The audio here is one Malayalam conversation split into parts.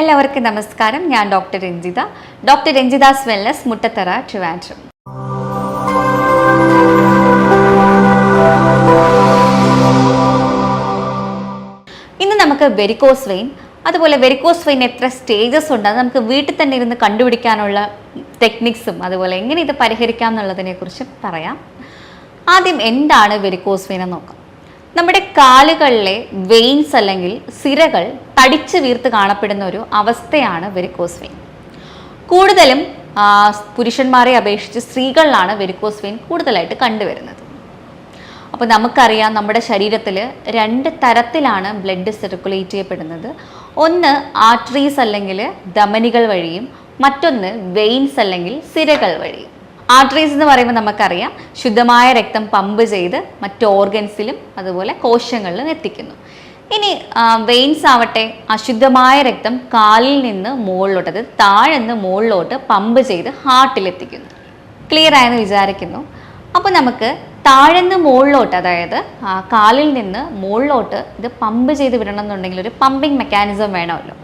എല്ലാവർക്കും നമസ്കാരം. ഞാൻ doctor Ranjitha. Doctor Ranjitha's wellness, Muttathara, Trivandrum. ഇന്ന് നമുക്ക് വെരിക്കോസ് വെയിൻ, അതുപോലെ വെരിക്കോസ് വെയിൻ എത്ര സ്റ്റേജസ് ഉണ്ട്, അത് നമുക്ക് വീട്ടിൽ തന്നെ ഇരുന്ന് കണ്ടുപിടിക്കാനുള്ള ടെക്നിക്സും അതുപോലെ എങ്ങനെ ഇത് പരിഹരിക്കാം എന്നുള്ളതിനെ കുറിച്ച് പറയാം. ആദ്യം എന്താണ് വെരിക്കോസ് വെയിൻ എന്ന് നോക്കാം. നമ്മുടെ കാലുകളിലെ വെയിൻസ് അല്ലെങ്കിൽ സിരകൾ തടിച്ചു വീർത്ത് കാണപ്പെടുന്ന ഒരു അവസ്ഥയാണ് വെരിക്കോസ് വെയിൻ. കൂടുതലും പുരുഷന്മാരെ അപേക്ഷിച്ച് സ്ത്രീകളിലാണ് വെരിക്കോസ് വെയിൻ കൂടുതലായിട്ട് കണ്ടുവരുന്നത്. അപ്പോൾ നമുക്കറിയാം, നമ്മുടെ ശരീരത്തിൽ 2 തരത്തിലാണ് ബ്ലഡ് സർക്കുലേറ്റ് ചെയ്യപ്പെടുന്നത്. ഒന്ന് ആർട്ടറീസ് അല്ലെങ്കിൽ ധമനികൾ വഴിയും, മറ്റൊന്ന് വെയിൻസ് അല്ലെങ്കിൽ സിരകൾ വഴിയും. ആർട്ടറീസ് എന്ന് പറയുമ്പോൾ നമുക്കറിയാം, ശുദ്ധമായ രക്തം പമ്പ് ചെയ്ത് മറ്റ് ഓർഗൻസിലും അതുപോലെ കോശങ്ങളിലും എത്തിക്കുന്നു. ഇനി വെയിൻസ് ആവട്ടെ, അശുദ്ധമായ രക്തം കാലിൽ നിന്ന് മുകളിലോട്ട്, അതായത് താഴെ നിന്ന് മുകളിലോട്ട് പമ്പ് ചെയ്ത് ഹാർട്ടിൽ എത്തിക്കുന്നു. ക്ലിയർ ആയെന്ന് വിചാരിക്കുന്നു. അപ്പോൾ നമുക്ക് താഴെന്ന് മുകളിലോട്ട്, അതായത് കാലിൽ നിന്ന് മുകളിലോട്ട് ഇത് പമ്പ് ചെയ്ത് വിടണം എന്നുണ്ടെങ്കിൽ ഒരു പമ്പിങ് മെക്കാനിസം വേണമല്ലോ.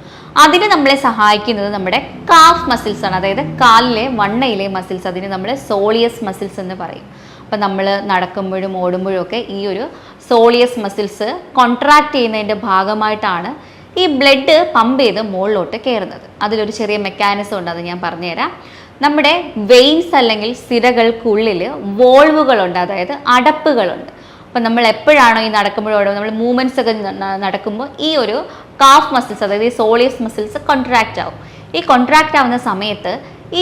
അതിന് നമ്മളെ സഹായിക്കുന്നത് നമ്മുടെ കാഫ് മസിൽസ് ആണ്, അതായത് കാലിലെ വണ്ണയിലെ മസിൽസ്. അതിന് നമ്മൾ സോളിയസ് മസിൽസ് എന്ന് പറയും. അപ്പം നമ്മൾ നടക്കുമ്പോഴും ഓടുമ്പോഴും ഒക്കെ ഈ ഒരു സോളിയസ് മസിൽസ് കോൺട്രാക്ട് ചെയ്യുന്നതിൻ്റെ ഭാഗമായിട്ടാണ് ഈ ബ്ലഡ് പമ്പ് ചെയ്ത് മുകളിലോട്ട് കയറുന്നത്. അതിലൊരു ചെറിയ മെക്കാനിസം ഉണ്ട്, അത് ഞാൻ പറഞ്ഞുതരാം. നമ്മുടെ വെയിൻസ് അല്ലെങ്കിൽ സിരകൾക്കുള്ളിൽ വോൾവുകളുണ്ട്, അതായത് അടപ്പുകളുണ്ട്. അപ്പം നമ്മൾ എപ്പോഴാണോ ഈ നടക്കുമ്പോഴോ നമ്മൾ മൂവ്മെൻറ്റ്സ് ഒക്കെ നടക്കുമ്പോൾ ഈ ഒരു കാഫ് മസിൽസ്, അതായത് ഈ സോളിയസ് മസിൽസ് കോൺട്രാക്റ്റ് ആവും. ഈ കോൺട്രാക്റ്റ് ആവുന്ന സമയത്ത്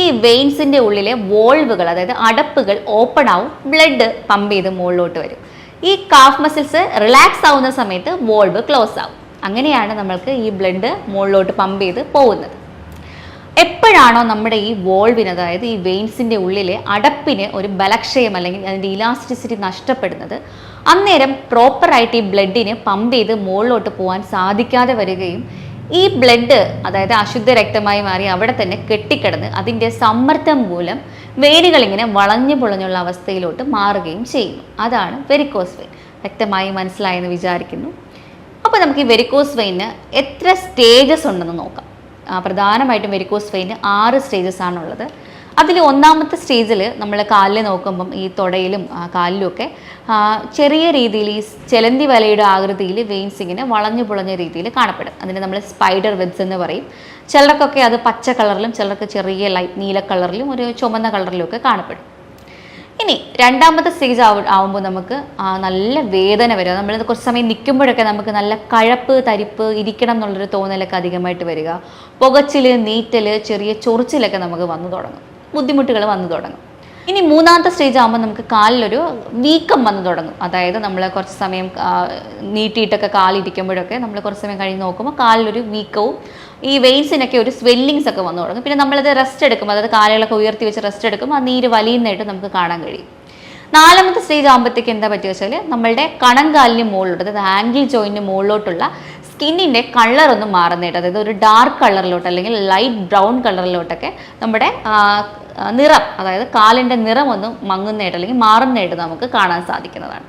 ഈ വെയിൻസിൻ്റെ ഉള്ളിലെ വോൾവുകൾ, അതായത് അടപ്പുകൾ ഓപ്പൺ ആവും, ബ്ലഡ് പമ്പ് ചെയ്ത് മുകളിലോട്ട് വരും. ഈ കാഫ് മസിൽസ് റിലാക്സ് ആവുന്ന സമയത്ത് വോൾവ് ക്ലോസ് ആവും. അങ്ങനെയാണ് നമ്മൾക്ക് ഈ ബ്ലഡ് മുകളിലോട്ട് പമ്പ് ചെയ്ത് പോകുന്നത്. എപ്പോഴാണോ നമ്മുടെ ഈ വോൾവിന്, അതായത് ഈ വെയിൻസിൻ്റെ ഉള്ളിലെ അടപ്പിന് ഒരു ബലക്ഷയം അല്ലെങ്കിൽ അതിൻ്റെ ഇലാസ്റ്റിസിറ്റി നഷ്ടപ്പെടുന്നത്, അന്നേരം പ്രോപ്പറായിട്ട് ഈ ബ്ലഡിന് പമ്പ് ചെയ്ത് മുകളിലോട്ട് പോകാൻ സാധിക്കാതെ വരികയും ഈ ബ്ലഡ്, അതായത് അശുദ്ധ രക്തമായി മാറി അവിടെ തന്നെ കെട്ടിക്കിടന്ന് അതിൻ്റെ സമ്മർദ്ദം മൂലം വെയിനുകളിങ്ങനെ വളഞ്ഞു പൊളഞ്ഞുള്ള അവസ്ഥയിലോട്ട് മാറുകയും ചെയ്യുന്നു. അതാണ് വെരിക്കോസ് വെയിൻ. വ്യക്തമായി മനസ്സിലായെന്ന് വിചാരിക്കുന്നു. അപ്പോൾ നമുക്ക് ഈ വെരിക്കോസ് വെയിന് എത്ര സ്റ്റേജസ് ഉണ്ടെന്ന് നോക്കാം. പ്രധാനമായിട്ടും വെരിക്കോസ് വെയിന് 6 സ്റ്റേജസ് ആണുള്ളത്. അതിൽ ഒന്നാമത്തെ സ്റ്റേജിൽ നമ്മൾ കാലിൽ നോക്കുമ്പം ഈ തുടയിലും കാലിലുമൊക്കെ ചെറിയ രീതിയിൽ ഈ ചെലന്തി വലയുടെ ആകൃതിയിൽ വെയിൻസ് ഇങ്ങനെ വളഞ്ഞു പുളഞ്ഞ രീതിയിൽ കാണപ്പെടും. അതിന് നമ്മൾ സ്പൈഡർ വെബ്സ് എന്ന് പറയും. ചിലർക്കൊക്കെ അത് പച്ച കളറിലും, ചിലർക്ക് ചെറിയ ലൈറ്റ് നീല കളറിലും ഒരു ചുമന്ന കളറിലും ഒക്കെ കാണപ്പെടും. ഇനി രണ്ടാമത്തെ സ്റ്റേജ് ആവുമ്പോൾ നമുക്ക് നല്ല വേദന വരിക. നമ്മൾ കുറച്ച് സമയം നിൽക്കുമ്പോഴൊക്കെ നമുക്ക് നല്ല കഴപ്പ്, തരിപ്പ്, ഇരിക്കണം എന്നുള്ളൊരു തോന്നലൊക്കെ അധികമായിട്ട് വരിക. പുകച്ചിൽ, നീറ്റൽ, ചെറിയ ചൊറിച്ചിലൊക്കെ നമുക്ക് വന്നു തുടങ്ങും, ബുദ്ധിമുട്ടുകൾ വന്നു തുടങ്ങും. ഇനി മൂന്നാമത്തെ സ്റ്റേജ് ആകുമ്പോൾ നമുക്ക് കാലിലൊരു വീക്കം വന്നു തുടങ്ങും. അതായത് നമ്മൾ കുറച്ച് സമയം നീട്ടിയിട്ടൊക്കെ കാലിരിക്കുമ്പോഴൊക്കെ നമ്മൾ കുറച്ച് സമയം കഴിഞ്ഞ് നോക്കുമ്പോൾ കാലിലൊരു വീക്കവും ഈ വെയിൻസിനൊക്കെ ഒരു സ്വെല്ലിങ്സ് ഒക്കെ വന്നു തുടങ്ങും. പിന്നെ നമ്മളത് റെസ്റ്റ് എടുക്കും, അതായത് കാലുകളൊക്കെ ഉയർത്തി വെച്ച് റെസ്റ്റ് എടുക്കുമ്പോൾ ആ നീര് വലിയുന്നതായിട്ട് നമുക്ക് കാണാൻ കഴിയും. നാലാമത്തെ സ്റ്റേജ് ആകുമ്പോഴത്തേക്ക് എന്താ പറ്റുക വെച്ചാൽ നമ്മളുടെ കണങ്കാലിന് മുകളിലോട്ട്, അതായത് ആംഗിൾ ജോയിൻറ്റിന് മുകളിലോട്ടുള്ള സ്കിന്നിൻ്റെ കളറൊന്നും മാറുന്നതായിട്ട്, അതായത് ഒരു ഡാർക്ക് കളറിലോട്ട് അല്ലെങ്കിൽ ലൈറ്റ് ബ്രൗൺ കളറിലോട്ടൊക്കെ നമ്മുടെ നിറം, അതായത് കാലിൻ്റെ നിറം ഒന്ന് മങ്ങുന്നതായിട്ട് അല്ലെങ്കിൽ മാറുന്നതായിട്ട് നമുക്ക് കാണാൻ സാധിക്കുന്നതാണ്.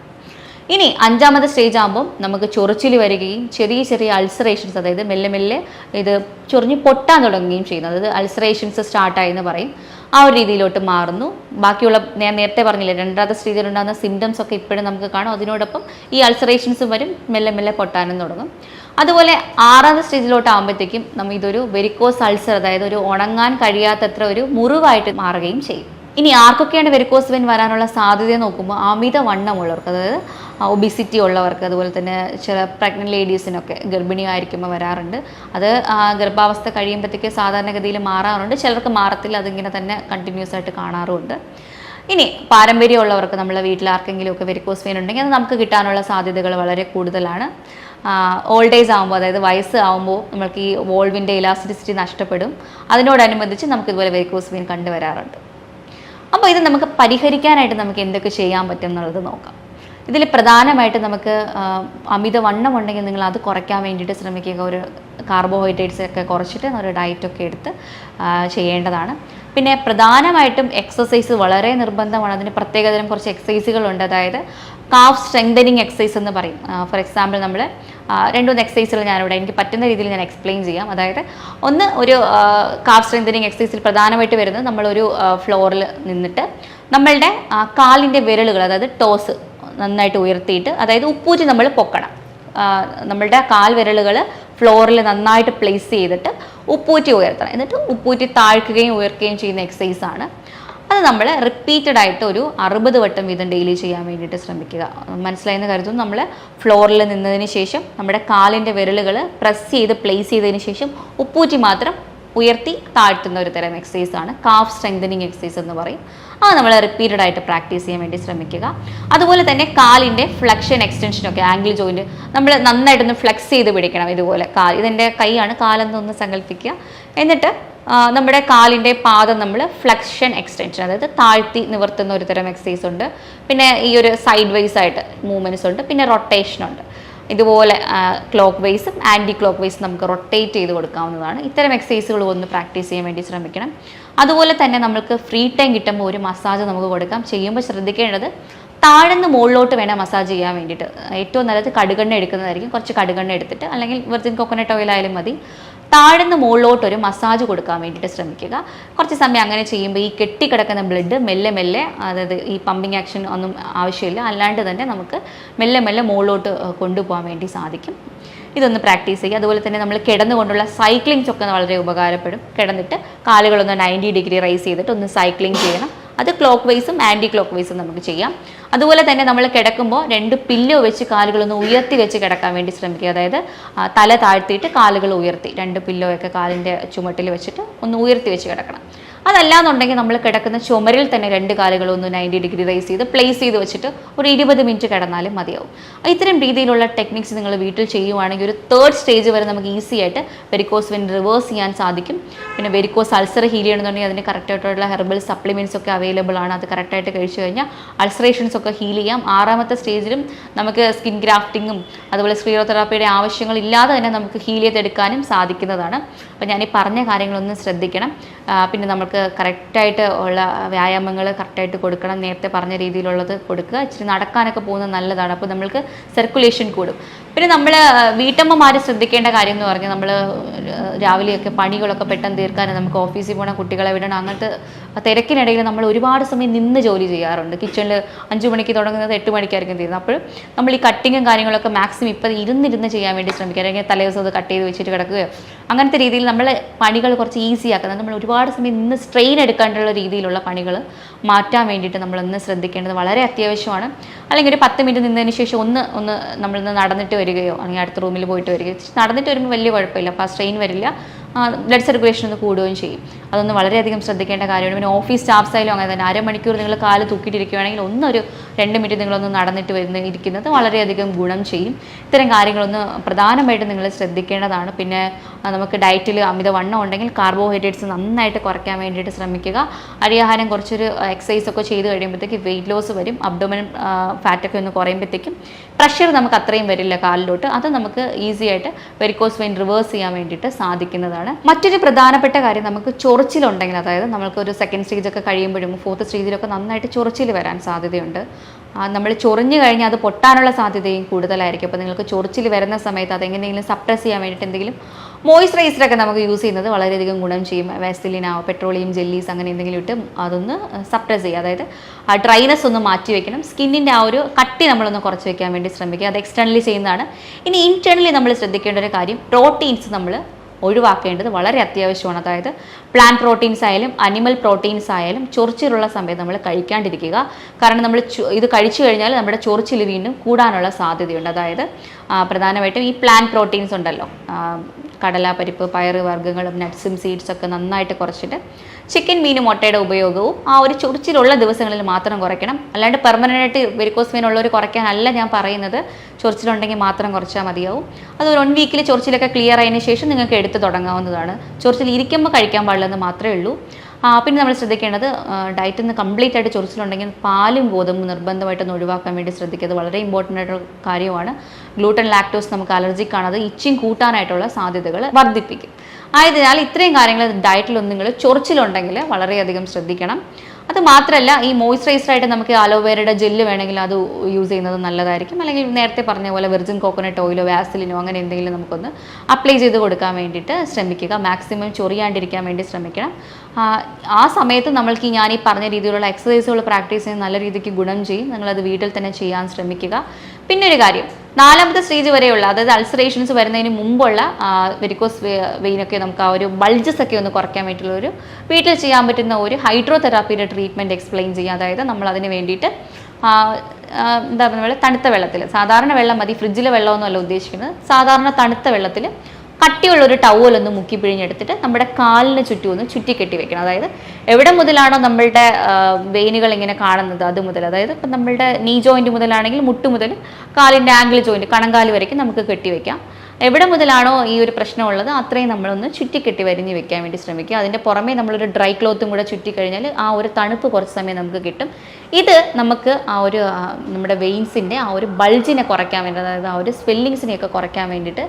ഇനി അഞ്ചാമത്തെ സ്റ്റേജ് ആകുമ്പോൾ നമുക്ക് ചൊറിച്ചിൽ വരികയും ചെറിയ ചെറിയ അൾസറേഷൻസ്, അതായത് മെല്ലെ മെല്ലെ ഇത് ചൊറിഞ്ഞ് പൊട്ടാൻ തുടങ്ങുകയും ചെയ്യുന്നു. അതായത് അൾസറേഷൻസ് സ്റ്റാർട്ടായി എന്ന് പറയും. ആ ഒരു രീതിയിലോട്ട് മാറുന്നു. ബാക്കിയുള്ള ഞാൻ നേരത്തെ പറഞ്ഞില്ലേ, രണ്ടാമത്തെ സ്റ്റേജിലുണ്ടാകുന്ന സിംറ്റംസ് ഒക്കെ ഇപ്പോഴും നമുക്ക് കാണും. അതിനോടൊപ്പം ഈ അൾസറേഷൻസും വരും, മെല്ലെ മെല്ലെ പൊട്ടാനും തുടങ്ങും. അതുപോലെ ആറാമത്തെ സ്റ്റേജിലോട്ട് ആകുമ്പോഴത്തേക്കും നമ്മൾ ഇതൊരു വെരിക്കോസ് അൾസർ, അതായത് ഒരു ഉണങ്ങാൻ കഴിയാത്തത്ര ഒരു മുറിവായിട്ട് മാറുകയും ചെയ്യും. ഇനി ആർക്കൊക്കെയാണ് വെരിക്കോസ് വെയിൻ വരാനുള്ള സാധ്യത നോക്കുമ്പോൾ അമിതവണ്ണമുള്ളവർക്ക്, അതായത് ഒബിസിറ്റി ഉള്ളവർക്ക്, അതുപോലെ തന്നെ ചില പ്രഗ്നൻറ്റ് ലേഡീസിനൊക്കെ ഗർഭിണിയായിരിക്കുമ്പോൾ വരാറുണ്ട്. അത് ഗർഭാവസ്ഥ കഴിയുമ്പോഴത്തേക്ക് സാധാരണഗതിയിൽ മാറാറുണ്ട്. ചിലർക്ക് മാറത്തില്ല, അതിങ്ങനെ തന്നെ കണ്ടിന്യൂസ് ആയിട്ട് കാണാറുമുണ്ട്. ഇനി പാരമ്പര്യമുള്ളവർക്ക്, നമ്മളെ വീട്ടിൽ ആർക്കെങ്കിലും ഒക്കെ വെരിക്കോസ് വെയിൻ ഉണ്ടെങ്കിൽ അത് നമുക്ക് കിട്ടാനുള്ള സാധ്യതകൾ വളരെ കൂടുതലാണ്. ഓൾഡ് ഏജ് ആകുമ്പോൾ, അതായത് വയസ്സ് ആകുമ്പോൾ നമ്മൾക്ക് ഈ വോൾവിൻ്റെ ഇലാസ്റ്റിസിറ്റി നഷ്ടപ്പെടും. അതിനോടനുബന്ധിച്ച് നമുക്ക് ഇതുപോലെ വെരിക്കോസ് വെയിൻ കണ്ടുവരാറുണ്ട്. അപ്പോൾ ഇത് നമുക്ക് പരിഹരിക്കാനായിട്ട് നമുക്ക് എന്തൊക്കെ ചെയ്യാൻ പറ്റും എന്നുള്ളത് നോക്കാം. ഇതിൽ പ്രധാനമായിട്ട് നമുക്ക് അമിതവണ്ണം ഉണ്ടെങ്കിൽ നിങ്ങൾ അത് കുറയ്ക്കാൻ വേണ്ടിയിട്ട് ശ്രമിക്കുക. ഒരു കാർബോഹൈഡ്രേറ്റ്സ് ഒക്കെ കുറച്ചിട്ട് ഒരു ഡയറ്റൊക്കെ എടുത്ത് ചെയ്യേണ്ടതാണ്. പിന്നെ പ്രധാനമായിട്ടും എക്സസൈസ് വളരെ നിർബന്ധമാണ്. അതിന് പ്രത്യേകതരം കുറച്ച് എക്സസൈസുകളുണ്ട്. അതായത് കാഫ് സ്ട്രെങ്തനിങ് എക്സസൈസ് എന്ന് പറയും. ഫോർ എക്സാമ്പിൾ നമ്മൾ 2-3 എക്സസൈസുകൾ ഞാനിവിടെ എനിക്ക് പറ്റുന്ന രീതിയിൽ ഞാൻ എക്സ്പ്ലെയിൻ ചെയ്യാം. അതായത് ഒന്ന് ഒരു കാഫ് സ്ട്രെങ്തനിങ് എക്സസൈസിൽ പ്രധാനമായിട്ട് വരുന്നത് നമ്മളൊരു ഫ്ലോറിൽ നിന്നിട്ട് നമ്മളുടെ കാലിൻ്റെ വിരലുകൾ, അതായത് ടോസ് നന്നായിട്ട് ഉയർത്തിയിട്ട്, അതായത് ഉപ്പൂറ്റി നമ്മൾ പൊക്കണം. നമ്മളുടെ കാൽ വിരലുകൾ ഫ്ലോറിൽ നന്നായിട്ട് പ്ലേസ് ചെയ്തിട്ട് ഉപ്പൂറ്റി ഉയർത്തണം. എന്നിട്ട് ഉപ്പൂറ്റി താഴ്ക്കുകയും ഉയർത്തുകയും ചെയ്യുന്ന എക്സസൈസാണ്. അത് നമ്മൾ റിപ്പീറ്റഡ് ആയിട്ട് ഒരു 60 വട്ടം വീതം ഡെയിലി ചെയ്യാൻ വേണ്ടിയിട്ട് ശ്രമിക്കുക. മനസ്സിലായെന്ന് കരുതുന്നു. നമ്മൾ ഫ്ലോറിൽ നിന്നതിന് ശേഷം നമ്മുടെ കാലിൻ്റെ വിരലുകൾ പ്രസ് ചെയ്ത് പ്ലേസ് ചെയ്തതിന് ശേഷം ഉപ്പൂറ്റി മാത്രം ഉയർത്തി താഴ്ത്തുന്ന ഒരു തരം എക്സസൈസാണ് കാഫ് സ്ട്രെങ്തനിങ് എക്സസൈസ് എന്ന് പറയും. അത് നമ്മൾ റിപ്പീറ്റഡ് ആയിട്ട് പ്രാക്ടീസ് ചെയ്യാൻ വേണ്ടി ശ്രമിക്കുക. അതുപോലെ തന്നെ കാലിൻ്റെ ഫ്ലെക്ഷൻ എക്സ്റ്റൻഷനൊക്കെ, ആംഗിൾ ജോയിൻറ്റ് നമ്മൾ നന്നായിട്ടൊന്ന് ഫ്ലെക്സ് ചെയ്ത് പിടിക്കണം. ഇതുപോലെ ഇതെൻ്റെ കൈയാണ്, കാലെന്നൊന്ന് സങ്കല്പിക്കുക. എന്നിട്ട് നമ്മുടെ കാലിൻ്റെ പാദം നമ്മൾ ഫ്ലെക്ഷൻ എക്സ്റ്റൻഷൻ, അതായത് താഴ്ത്തി നിവർത്തുന്ന ഒരു തരം എക്സസൈസ് ഉണ്ട്. പിന്നെ ഈ ഒരു സൈഡ് വൈസ് ആയിട്ട് മൂവ്മെൻറ്റ്സ് ഉണ്ട്. പിന്നെ റൊട്ടേഷനുണ്ട്. ഇതുപോലെ ക്ലോക്ക് വൈസും ആൻറ്റി ക്ലോക്ക് വൈസും നമുക്ക് റൊട്ടേറ്റ് ചെയ്ത് കൊടുക്കാവുന്നതാണ്. ഇത്തരം എക്സസൈസുകൾ ഒന്ന് പ്രാക്ടീസ് ചെയ്യാൻ വേണ്ടി ശ്രമിക്കണം. അതുപോലെ തന്നെ നമുക്ക് ഫ്രീ ടൈം കിട്ടുമ്പോൾ ഒരു മസാജ് നമുക്ക് കൊടുക്കാം. ചെയ്യുമ്പോൾ ശ്രദ്ധിക്കേണ്ടത് താഴ്ന്ന് മുകളിലോട്ട് വേണം മസാജ് ചെയ്യാൻ വേണ്ടിയിട്ട്. ഏറ്റവും നല്ലത് കടുകെണ്ണ എടുക്കുന്നതായിരിക്കും. കുറച്ച് കടുകെണ്ണ എടുത്തിട്ട്, അല്ലെങ്കിൽ വെർജിൻ കോക്കനട്ട് ഓയിൽ ആയാലും മതി, താഴ്ന്ന് മുകളിലോട്ടൊരു മസാജ് കൊടുക്കാൻ വേണ്ടിയിട്ട് ശ്രമിക്കുക. കുറച്ച് സമയം അങ്ങനെ ചെയ്യുമ്പോൾ ഈ കെട്ടിക്കിടക്കുന്ന ബ്ലഡ് മെല്ലെ മെല്ലെ, അതായത് ഈ പമ്പിങ് ആക്ഷൻ ഒന്നും ആവശ്യമില്ല, അല്ലാണ്ട് തന്നെ നമുക്ക് മെല്ലെ മെല്ലെ മുകളിലോട്ട് കൊണ്ടുപോകാൻ വേണ്ടി സാധിക്കും. ഇതൊന്ന് പ്രാക്ടീസ് ചെയ്യുക. അതുപോലെ തന്നെ നമ്മൾ കിടന്നുകൊണ്ടുള്ള സൈക്ലിങ്സ് ഒക്കെ വളരെ ഉപകാരപ്പെടും. കിടന്നിട്ട് കാലുകളൊന്ന് 90 ഡിഗ്രി റൈസ് ചെയ്തിട്ട് ഒന്ന് സൈക്ലിംഗ് ചെയ്യണം. അത് ക്ലോക്ക് വൈസും ആൻറ്റി ക്ലോക്ക് വൈസും നമുക്ക് ചെയ്യാം. അതുപോലെ തന്നെ നമ്മൾ കിടക്കുമ്പോൾ 2 പില്ലോ വെച്ച് കാലുകളൊന്ന് ഉയർത്തി വെച്ച് കിടക്കാൻ വേണ്ടി ശ്രമിക്കുക. അതായത് തല താഴ്ത്തിയിട്ട് കാലുകൾ ഉയർത്തി 2 പില്ലോയൊക്കെ കാലിൻ്റെ ചുമട്ടിൽ വെച്ചിട്ട് ഒന്ന് ഉയർത്തി വെച്ച് കിടക്കണം. അതല്ലാന്നുണ്ടെങ്കിൽ നമ്മൾ കിടക്കുന്ന ചുമരിൽ തന്നെ 2 കാലുകളും ഒന്ന് 90 ഡിഗ്രി റൈസ് ചെയ്ത് പ്ലേസ് ചെയ്ത് വെച്ചിട്ട് ഒരു 20 മിനിറ്റ് കിടന്നാലും മതിയാവും. ഇത്തരം രീതിയിലുള്ള ടെക്നിക്സ് നിങ്ങൾ വീട്ടിൽ ചെയ്യുവാണെങ്കിൽ ഒരു 3rd സ്റ്റേജ് വരെ നമുക്ക് ഈസി ആയിട്ട് വെരിക്കോസ് വെയിൻ റിവേഴ്സ് ചെയ്യാൻ സാധിക്കും. പിന്നെ വെരിക്കോസ് അൾസർ ഹീൽ ചെയ്യണമെന്നുണ്ടെങ്കിൽ അതിന് കറക്റ്റായിട്ടുള്ള ഹെർബൽ സപ്ലിമെൻറ്റ്സ് ഒക്കെ അവൈലബിൾ ആണ്. അത് കറക്റ്റായിട്ട് കഴിച്ചു കഴിഞ്ഞാൽ അൾസറേഷൻസ് ഒക്കെ ഹീൽ ചെയ്യാം. 6ാമത്തെ സ്റ്റേജിലും നമുക്ക് സ്കിൻ ഗ്രാഫ്റ്റിങ്ങും അതുപോലെ സ്ക്ലിയോതെറാപ്പിയുടെ ആവശ്യങ്ങളില്ലാതെ തന്നെ നമുക്ക് ഹീൽ ചെയ്തെടുക്കാനും സാധിക്കുന്നതാണ്. അപ്പോൾ ഞാൻ ഈ പറഞ്ഞ കാര്യങ്ങളൊന്നും ശ്രദ്ധിക്കണം. പിന്നെ നമുക്ക് കറക്റ്റായിട്ട് ഉള്ള വ്യായാമങ്ങൾ കറക്റ്റായിട്ട് കൊടുക്കണം. നേരത്തെ പറഞ്ഞ രീതിയിലുള്ളത് കൊടുക്കുക. ഇച്ചിരി നടക്കാനൊക്കെ പോകുന്നത് നല്ലതാണ്. അപ്പോൾ നമ്മൾക്ക് സർക്കുലേഷൻ കൂടും. പിന്നെ നമ്മൾ വീട്ടമ്മമാർ ശ്രദ്ധിക്കേണ്ട കാര്യം എന്ന് പറഞ്ഞാൽ, നമ്മൾ രാവിലെയൊക്കെ പണികളൊക്കെ പെട്ടെന്ന് തീർക്കാൻ, നമുക്ക് ഓഫീസിൽ പോകണം, കുട്ടികളെ വിടണം, അങ്ങനത്തെ തിരക്കിനിടയിൽ നമ്മൾ ഒരുപാട് സമയം നിന്ന് ജോലി ചെയ്യാറുണ്ട്. കിച്ചണിൽ 5 മണിക്ക് തുടങ്ങുന്നത് 8 മണിക്കായിരിക്കും തീരുന്നത്. അപ്പോൾ നമ്മൾ ഈ കട്ടിങ്ങും കാര്യങ്ങളൊക്കെ മാക്സിമം ഇപ്പോൾ ഇരുന്നിരുന്ന് ചെയ്യാൻ വേണ്ടി ശ്രമിക്കുക. അല്ലെങ്കിൽ തലേദിവസം അത് കട്ട് ചെയ്ത് വെച്ചിട്ട് കിടക്കുകയോ അങ്ങനത്തെ രീതിയിൽ നമ്മൾ പണികൾ കുറച്ച് ഈസി ആക്കുന്നത്. നമ്മൾ ഒരുപാട് സമയം നിന്ന് സ്ട്രെയിൻ എടുക്കാനുള്ള രീതിയിലുള്ള പണികൾ മാറ്റാൻ വേണ്ടിയിട്ട് നമ്മളൊന്ന് ശ്രദ്ധിക്കേണ്ടത് വളരെ അത്യാവശ്യമാണ്. അല്ലെങ്കിൽ ഒരു 10 മിനിറ്റ് നിന്നതിന് ശേഷം ഒന്ന് നമ്മളൊന്ന് നടന്നിട്ട് വരികയോ അല്ലെങ്കിൽ അടുത്ത റൂമിൽ പോയിട്ട് വരികയോ, നടന്നിട്ട് വരുമ്പോൾ വലിയ കുഴപ്പമില്ല, അപ്പോൾ ആ സ്ട്രെയിൻ വരില്ല, ബ്ലഡ് സർക്കുലേഷൻ ഒന്ന് കൂടുകയും ചെയ്യും. അതൊന്ന് വളരെയധികം ശ്രദ്ധിക്കേണ്ട കാര്യമാണ്. പിന്നെ ഓഫീസ് സ്റ്റാഫ്സ് ആയാലും അങ്ങനെ തന്നെ, അരമണിക്കൂർ നിങ്ങൾ കാല് തൂക്കിയിട്ടിരിക്കുകയാണെങ്കിൽ ഒരു 2 മിനിറ്റ് നിങ്ങളൊന്ന് നടന്നിട്ട് ഇരിക്കുന്നത് വളരെയധികം ഗുണം ചെയ്യും. ഇത്തരം കാര്യങ്ങളൊന്ന് പ്രധാനമായിട്ടും നിങ്ങൾ ശ്രദ്ധിക്കേണ്ടതാണ്. പിന്നെ നമുക്ക് ഡയറ്റിൽ അമിതവണ്ണം ഉണ്ടെങ്കിൽ കാർബോഹൈഡ്രേറ്റ്സ് നന്നായിട്ട് കുറയ്ക്കാൻ വേണ്ടിയിട്ട് ശ്രമിക്കുക. അരിയാഹാരം കുറച്ചൊരു എക്സസൈസ് ഒക്കെ ചെയ്ത് കഴിയുമ്പോഴത്തേക്ക് വെയിറ്റ് ലോസ് വരും. അബ്ഡോമിനൽ ഫാറ്റൊക്കെ ഒന്ന് കുറയുമ്പോഴത്തേക്കും പ്രഷർ നമുക്ക് അത്രയും വരില്ല കാലിലോട്ട്. അത് നമുക്ക് ഈസി ആയിട്ട് വെരിക്കോസ് വെയിൻ റിവേഴ്സ് ചെയ്യാൻ വേണ്ടിയിട്ട് സാധിക്കുന്നതാണ്. മറ്റൊരു പ്രധാനപ്പെട്ട കാര്യം, നമുക്ക് ചൊറിച്ചിലുണ്ടെങ്കിൽ, അതായത് നമ്മൾക്ക് ഒരു 2nd സ്റ്റേജൊക്കെ കഴിയുമ്പോഴും 4th സ്റ്റേജിലൊക്കെ നന്നായിട്ട് ചൊറിച്ചിൽ വരാൻ സാധ്യതയുണ്ട്. നമ്മൾ ചൊറിഞ്ഞു കഴിഞ്ഞാൽ അത് പൊട്ടാനുള്ള സാധ്യതയും കൂടുതലായിരിക്കും. അപ്പോൾ നിങ്ങൾക്ക് ചൊറിച്ചിൽ വരുന്ന സമയത്ത് അതെങ്ങനെയെങ്കിലും സപ്രസ് ചെയ്യാൻ വേണ്ടിയിട്ട് എന്തെങ്കിലും മോയ്സ്ചറൈസറൊക്കെ നമുക്ക് യൂസ് ചെയ്യുന്നത് വളരെയധികം ഗുണം ചെയ്യും. വാസലിനോ പെട്രോളിയം ജെല്ലീസ് അങ്ങനെ എന്തെങ്കിലും ഇട്ട് അതൊന്ന് സപ്രസ് ചെയ്യുക. അതായത് ആ ഡ്രൈനെസ് ഒന്ന് മാറ്റി വെക്കണം. സ്കിന്നിൻ്റെ ആ ഒരു കട്ടി നമ്മളൊന്ന് കുറച്ച് വെക്കാൻ വേണ്ടി ശ്രമിക്കുക. അത് എക്സ്റ്റേണലി ചെയ്യുന്നതാണ്. ഇനി ഇൻറ്റേർണലി നമ്മൾ ശ്രദ്ധിക്കേണ്ട ഒരു കാര്യം, പ്രോട്ടീൻസ് നമ്മൾ ഒഴിവാക്കേണ്ടത് വളരെ അത്യാവശ്യമാണ്. അതായത് പ്ലാന്റ് പ്രോട്ടീൻസ് ആയാലും അനിമൽ പ്രോട്ടീൻസ് ആയാലും ചൊറിച്ചിലുള്ള സമയത്ത് നമ്മൾ കഴിക്കാണ്ടിരിക്കുക. കാരണം നമ്മൾ ഇത് കഴിച്ചു കഴിഞ്ഞാൽ നമ്മുടെ ചൊറിച്ചിൽ വീണ്ടും കൂടാനുള്ള സാധ്യതയുണ്ട്. അതായത് പ്രധാനമായിട്ടും ഈ പ്ലാന്റ് പ്രോട്ടീൻസ് ഉണ്ടല്ലോ, കടലപ്പരിപ്പ്, പയറ് വർഗ്ഗങ്ങളും നട്ട്സും സീഡ്സൊക്കെ നന്നായിട്ട് കുറച്ചിട്ട് ചിക്കൻ, മീൻ, മുട്ടയുടെ ഉപയോഗവും ആ ഒരു ചൊറിച്ചിലുള്ള ദിവസങ്ങളിൽ മാത്രം കുറയ്ക്കണം. അല്ലാണ്ട് പെർമനൻ്റായിട്ട് വെരിക്കോസ് വെയിൻ ഉള്ളവർ കുറയ്ക്കാനല്ല ഞാൻ പറയുന്നത്. ചൊറിച്ചിലുണ്ടെങ്കിൽ മാത്രം കുറച്ചാൽ മതിയാവും. അത് ഒരു 1 വീക്കിൽ ചൊറിച്ചിലൊക്കെ ക്ലിയർ ആയതിനു ശേഷം നിങ്ങൾക്ക് എടുത്ത് തുടങ്ങാവുന്നതാണ്. ചൊറിച്ചിൽ ഇരിക്കുമ്പോൾ കഴിക്കാൻ പാടില്ലെന്ന് മാത്രമേ ഉള്ളൂ. പിന്നെ നമ്മൾ ശ്രദ്ധിക്കേണ്ടത്, ഡയറ്റിൽ നിന്ന് കംപ്ലീറ്റ് ആയിട്ട് ചൊറിച്ചിലുണ്ടെങ്കിൽ പാലും ഗോതമ്പും നിർബന്ധമായിട്ടൊന്ന് ഒഴിവാക്കാൻ വേണ്ടി ശ്രദ്ധിക്കുക. അത് വളരെ ഇമ്പോർട്ടൻ്റ് ആയിട്ടുള്ള കാര്യമാണ്. ഗ്ലൂട്ടൻ, ലാക്ടോസ് നമുക്ക് അലർജിക്കാണ്. അത് ഇച്ചിങ് കൂട്ടാനായിട്ടുള്ള സാധ്യതകൾ വർദ്ധിപ്പിക്കും. ആയതിനാൽ ഇത്രയും കാര്യങ്ങൾ ഡയറ്റിലൊന്നും നിങ്ങൾ ചൊറിച്ചിലുണ്ടെങ്കിൽ വളരെയധികം ശ്രദ്ധിക്കണം. അത് മാത്രമല്ല ഈ മോയ്സ്ചറൈസറായിട്ട് നമുക്ക് അലോവേരയുടെ ജെല്ല് വേണമെങ്കിൽ അത് യൂസ് ചെയ്യുന്നത് നല്ലതായിരിക്കും. അല്ലെങ്കിൽ നേരത്തെ പറഞ്ഞ പോലെ വെർജിൻ കോക്കനട്ട് ഓയിലോ വാസലിനോ അങ്ങനെ എന്തെങ്കിലും നമുക്കൊന്ന് അപ്ലൈ ചെയ്ത് കൊടുക്കാൻ വേണ്ടിയിട്ട് ശ്രമിക്കുക. മാക്സിമം ചൊറിയാണ്ടിരിക്കാൻ വേണ്ടി ശ്രമിക്കണം. ആ സമയത്ത് നമ്മൾക്ക് ഞാൻ ഈ പറഞ്ഞ രീതിയിലുള്ള എക്സസൈസുകൾ പ്രാക്ടീസ് ചെയ്യുന്ന നല്ല രീതിക്ക് ഗുണം ചെയ്യും. നിങ്ങളത് വീട്ടിൽ തന്നെ ചെയ്യാൻ ശ്രമിക്കുക. പിന്നെ ഒരു കാര്യം, 4ാമത്തെ സ്റ്റേജ് വരെയുള്ള, അതായത് അൾസറേഷൻസ് വരുന്നതിന് മുമ്പുള്ള വെരിക്കോസ് വെയിനൊക്കെ നമുക്ക് ആ ഒരു ബൾജസ് ഒക്കെ ഒന്ന് കുറയ്ക്കാൻ വേണ്ടിയിട്ടുള്ള ഒരു വീട്ടിൽ ചെയ്യാൻ പറ്റുന്ന ഒരു ഹൈഡ്രോതെറാപ്പിയുടെ ട്രീറ്റ്മെൻറ്റ് എക്സ്പ്ലെയിൻ ചെയ്യുക. അതായത് നമ്മൾ അതിന് വേണ്ടിയിട്ട് എന്താ പറയുക, തണുത്ത വെള്ളത്തിൽ, സാധാരണ വെള്ളം മതി, ഫ്രിഡ്ജിലെ വെള്ളമൊന്നുമല്ല ഉദ്ദേശിക്കുന്നത്, സാധാരണ തണുത്ത വെള്ളത്തിൽ കട്ടിയുള്ളൊരു ടവലൊന്ന് മുക്കി പിഴിഞ്ഞെടുത്തിട്ട് നമ്മുടെ കാലിന് ചുറ്റും ഒന്ന് ചുറ്റിക്കെട്ടി വെക്കണം. അതായത് എവിടെ മുതലാണോ നമ്മളുടെ വെയിനുകൾ ഇങ്ങനെ കാണുന്നത് അത് മുതൽ, അതായത് ഇപ്പം നമ്മളുടെ നീ ജോയിൻറ്റ് മുതലാണെങ്കിൽ മുട്ട് മുതൽ കാലിൻ്റെ ആംഗിൾ ജോയിൻറ്റ് കണങ്കാല് വരയ്ക്കും നമുക്ക് കെട്ടിവെക്കാം. എവിടെ മുതലാണോ ഈ ഒരു പ്രശ്നമുള്ളത് അത്രയും നമ്മളൊന്ന് ചുറ്റിക്കെട്ടി വരിഞ്ഞ് വെക്കാൻ വേണ്ടി ശ്രമിക്കുക. അതിൻ്റെ പുറമേ നമ്മളൊരു ഡ്രൈ ക്ലോത്തും കൂടെ ചുറ്റിക്കഴിഞ്ഞാൽ ആ ഒരു തണുപ്പ് കുറച്ച് സമയം നമുക്ക് കിട്ടും. ഇത് നമുക്ക് ആ ഒരു നമ്മുടെ വെയിൻസിൻ്റെ ആ ഒരു ബൾജിനെ കുറയ്ക്കാൻ വേണ്ടി, അതായത് ആ ഒരു സ്വെല്ലിങ്സിനെയൊക്കെ കുറയ്ക്കാൻ വേണ്ടിയിട്ട്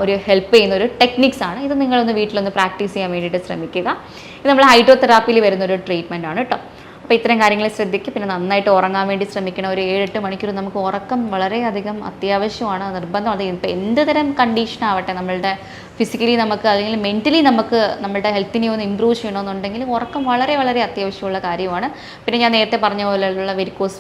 ഒരു ഹെൽപ്പ് ചെയ്യുന്ന ഒരു ടെക്നിക്സാണ്. ഇത് നിങ്ങളൊന്ന് വീട്ടിലൊന്ന് പ്രാക്ടീസ് ചെയ്യാൻ വേണ്ടിയിട്ട് ശ്രമിക്കുക. ഇത് നമ്മൾ ഹൈഡ്രോതെറാപ്പിയിൽ വരുന്നൊരു ട്രീറ്റ്മെൻറ്റ് ആണ് കേട്ടോ. അപ്പോൾ ഇത്തരം കാര്യങ്ങൾ ശ്രദ്ധിക്കുക. പിന്നെ നന്നായിട്ട് ഉറങ്ങാൻ വേണ്ടി ശ്രമിക്കണം. ഒരു 7-8 മണിക്കൂർ നമുക്ക് ഉറക്കം വളരെയധികം അത്യാവശ്യമാണ്, നിർബന്ധമാണ്. ഇപ്പോൾ എന്ത് തരം കണ്ടീഷൻ ആവട്ടെ, നമ്മളുടെ ഫിസിക്കലി നമുക്ക് അല്ലെങ്കിൽ മെൻ്റലി നമുക്ക് നമ്മുടെ ഹെൽത്തിനെ ഒന്ന് ഇമ്പ്രൂവ് ചെയ്യണമെന്നുണ്ടെങ്കിൽ ഉറക്കം വളരെ വളരെ അത്യാവശ്യമുള്ള കാര്യമാണ്. പിന്നെ ഞാൻ നേരത്തെ പറഞ്ഞ പോലെയുള്ള വെരിക്കോസ്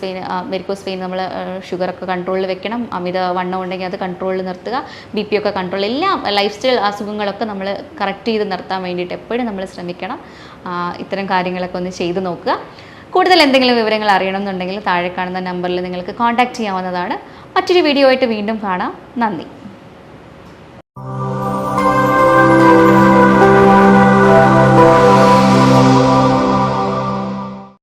വെയിൻ നമ്മൾ ഷുഗറൊക്കെ കൺട്രോളിൽ വെക്കണം. അമിത വണ്ണം ഉണ്ടെങ്കിൽ അത് കൺട്രോളിൽ നിർത്തുക. BP ഒക്കെ കൺട്രോൾ, എല്ലാം ലൈഫ് സ്റ്റൈൽ അസുഖങ്ങളൊക്കെ നമ്മൾ കറക്റ്റ് ചെയ്ത് നിർത്താൻ വേണ്ടിയിട്ട് എപ്പോഴും നമ്മൾ ശ്രമിക്കണം. ഇത്തരം കാര്യങ്ങളൊക്കെ ഒന്ന് ചെയ്ത് നോക്കുക. കൂടുതൽ എന്തെങ്കിലും വിവരങ്ങൾ അറിയണമെന്നുണ്ടെങ്കിൽ താഴെ കാണുന്ന നമ്പറിൽ നിങ്ങൾക്ക് കോൺടാക്റ്റ് ചെയ്യാവുന്നതാണ്. മറ്റൊരു വീഡിയോ ആയിട്ട് വീണ്ടും കാണാം. നന്ദി.